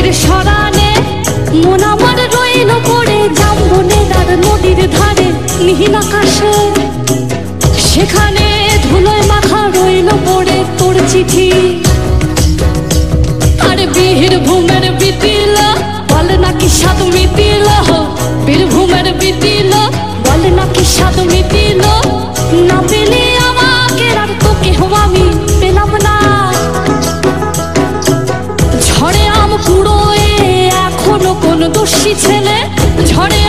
পথের সরানে মন আমার রইল পড়ে, জামবনের আর নদীর ধারে নীল আকাশে, সেখানে ধুলোয় মাখা রইল পড়ে তোর চিঠি। আর বীরভূমের বিতিল বলে নাকি স্বাদ মিটিল, বীরভূমের বিতিল বলে নাকি স্বাদ মিটিল, না পেলে আমাকে আর তোকে আমি পেলাম না। ঝড়ে আম কুড়োয় এখনো কোন দোষী ছেলে, ঝড়ে